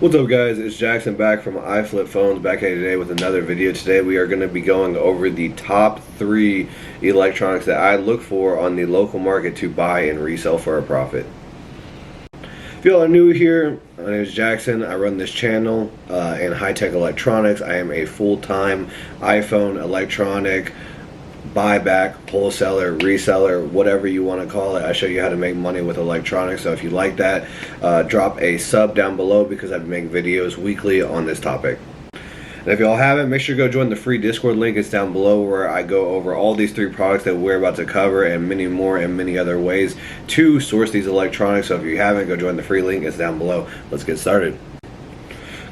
What's up guys, it's Jackson back from iFlipPhones, back at you today with another video. Today we are going to be going over the top 3 electronics that I look for on the local market to buy and resell for a profit. If y'all are new here, my name is Jackson. I run this channel in high-tech electronics. I am a full-time iPhone electronic buyback, wholesaler, reseller, whatever you want to call it. I show you how to make money with electronics. So if you like that, drop a sub down below because I've been making videos weekly on this topic. And if y'all haven't, make sure to go join the free Discord link. It's down below where I go over all these 3 products that we're about to cover and many more and many other ways to source these electronics. So if you haven't, go join the free link. It's down below. Let's get started.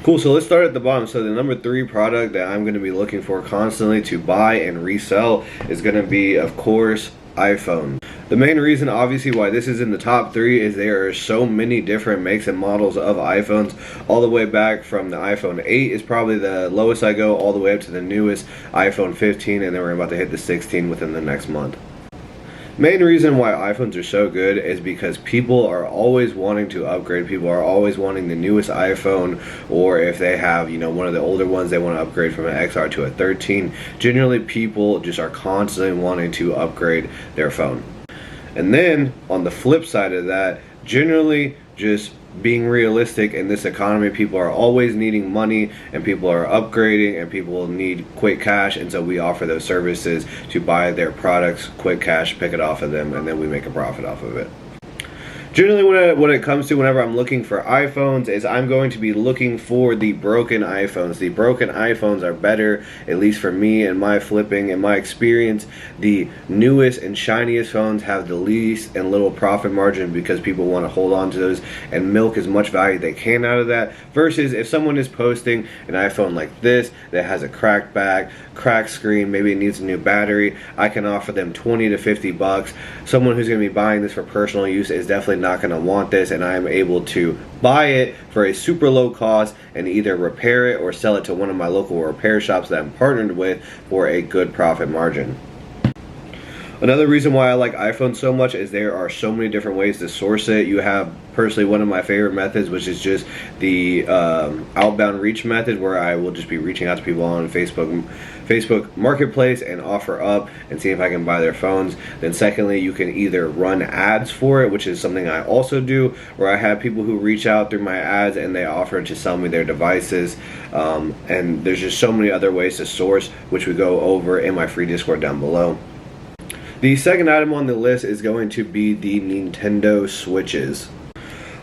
Cool, so let's start at the bottom. So the number 3 product that I'm going to be looking for constantly to buy and resell is going to be, of course, iPhone. The main reason, obviously, why this is in the top 3 is there are so many different makes and models of iPhones, all the way back from the iPhone 8 is probably the lowest I go, all the way up to the newest iPhone 15, and then we're about to hit the 16 within the next month. Main reason why iPhones are so good is because people are always wanting to upgrade. People are always wanting the newest iPhone, or if they have, one of the older ones, they want to upgrade from an XR to a 13. Generally, people just are constantly wanting to upgrade their phone. And then on the flip side of that, generally just being realistic in this economy, people are always needing money and people are upgrading and people need quick cash, and so we offer those services to buy their products quick cash, pick it off of them, and then we make a profit off of it. Generally, when it comes to whenever I'm looking for iPhones, is I'm going to be looking for the broken iPhones. The broken iPhones are better, at least for me and my flipping and my experience. The newest and shiniest phones have the least and little profit margin because people want to hold on to those and milk as much value they can out of that. Versus if someone is posting an iPhone like this that has a cracked back, cracked screen, maybe it needs a new battery, I can offer them 20 to 50 bucks. Someone who's going to be buying this for personal use is definitely not going to want this, and I am able to buy it for a super low cost and either repair it or sell it to one of my local repair shops that I'm partnered with for a good profit margin. Another reason why I like iPhone so much is there are so many different ways to source it. You have personally one of my favorite methods, which is just the outbound reach method, where I will just be reaching out to people on Facebook Marketplace and offer up and see if I can buy their phones. Then secondly, you can either run ads for it, which is something I also do, where I have people who reach out through my ads and they offer to sell me their devices. And there's just so many other ways to source, which we go over in my free Discord down below. The second item on the list is going to be the Nintendo Switches.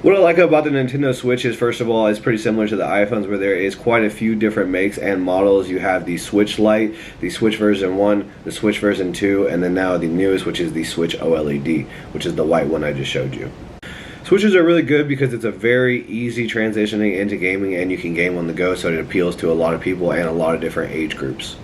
What I like about the Nintendo Switch is, first of all, it's pretty similar to the iPhones, where there is quite a few different makes and models. You have the Switch Lite, the Switch version 1, the Switch version 2, and then now the newest, which is the Switch OLED, which is the white one I just showed you. Switches are really good because it's a very easy transitioning into gaming, and you can game on the go, so it appeals to a lot of people and a lot of different age groups.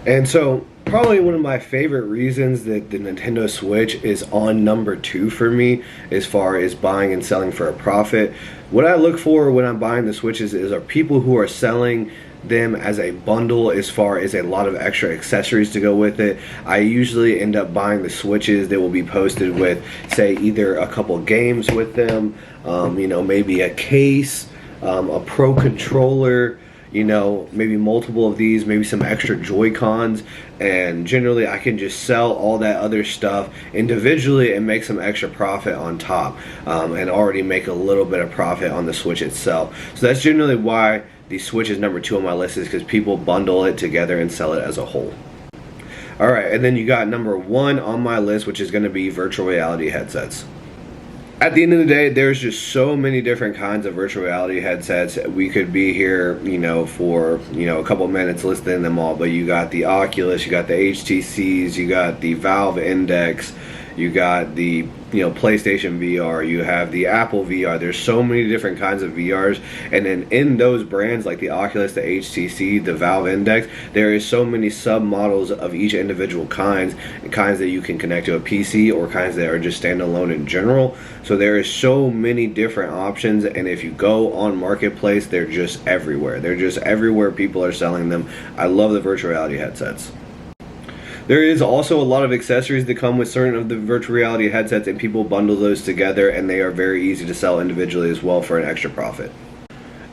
And so probably one of my favorite reasons that the Nintendo Switch is on number 2 for me as far as buying and selling for a profit. What I look for when I'm buying the Switches are people who are selling them as a bundle, as far as a lot of extra accessories to go with it. I usually end up buying the Switches that will be posted with, say, either a couple games with them, maybe a case, a Pro controller, maybe multiple of these, maybe some extra Joy-Cons, and generally I can just sell all that other stuff individually and make some extra profit on top, and already make a little bit of profit on the Switch itself. So that's generally why the Switch is number 2 on my list, is because people bundle it together and sell it as a whole. Alright, and then you got number 1 on my list, which is going to be virtual reality headsets. At the end of the day, there's just so many different kinds of virtual reality headsets. We could be here, for, a couple minutes listing them all, but you got the Oculus, you got the HTCs, you got the Valve Index, you got the PlayStation VR, you have the Apple VR. There's so many different kinds of VRs, and then in those brands like the Oculus, the HTC, the Valve Index, there is so many sub models of each individual kinds that you can connect to a PC, or kinds that are just standalone in general. So there is so many different options, and if you go on Marketplace, they're just everywhere. They're just everywhere. People are selling them. I love the virtual reality headsets. There is also a lot of accessories that come with certain of the virtual reality headsets, and people bundle those together, and they are very easy to sell individually as well for an extra profit.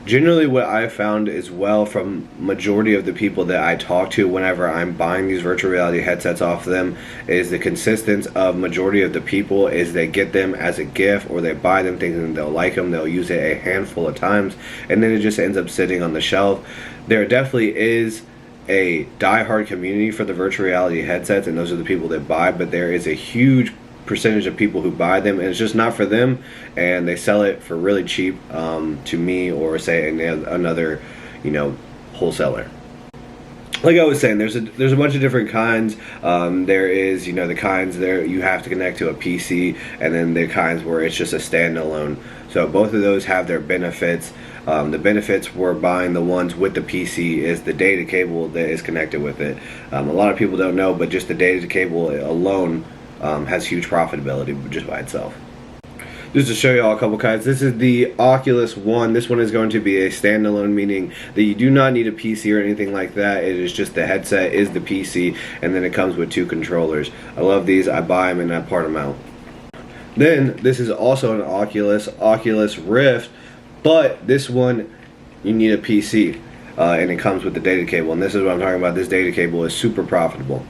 Generally, what I've found as well from majority of the people that I talk to whenever I'm buying these virtual reality headsets off them is the consistency of majority of the people is they get them as a gift, or they buy them thinking they'll like them, they'll use it a handful of times, and then it just ends up sitting on the shelf. There definitely is a die-hard community for the virtual reality headsets, and those are the people that buy, but there is a huge percentage of people who buy them and it's just not for them, and they sell it for really cheap to me, or say another wholesaler. Like I was saying, there's a bunch of different kinds. There is the kinds there you have to connect to a PC, and then the kinds where it's just a standalone. So both of those have their benefits. The benefits for buying the ones with the PC is the data cable that is connected with it. A lot of people don't know, but just the data cable alone has huge profitability just by itself. Just to show you all a couple kinds, this is the Oculus One. This one is going to be a standalone, meaning that you do not need a PC or anything like that. It is just the headset is the PC, and then it comes with 2 controllers. I love these. I buy them and I part them out. Then this is also an Oculus Rift, but this one you need a PC, and it comes with the data cable, and this is what I'm talking about. This data cable is super profitable.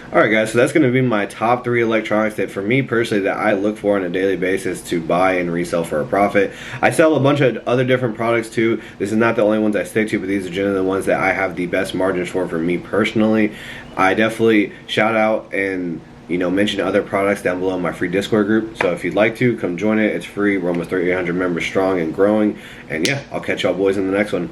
Alright guys, so that's going to be my top 3 electronics that for me personally that I look for on a daily basis to buy and resell for a profit. I sell a bunch of other different products too. This is not the only ones I stick to, but these are generally the ones that I have the best margins for me personally. I definitely shout out and mention other products down below in my free Discord group. So if you'd like to, come join it. It's free. We're almost 3,800 members strong and growing. And yeah, I'll catch y'all boys in the next one.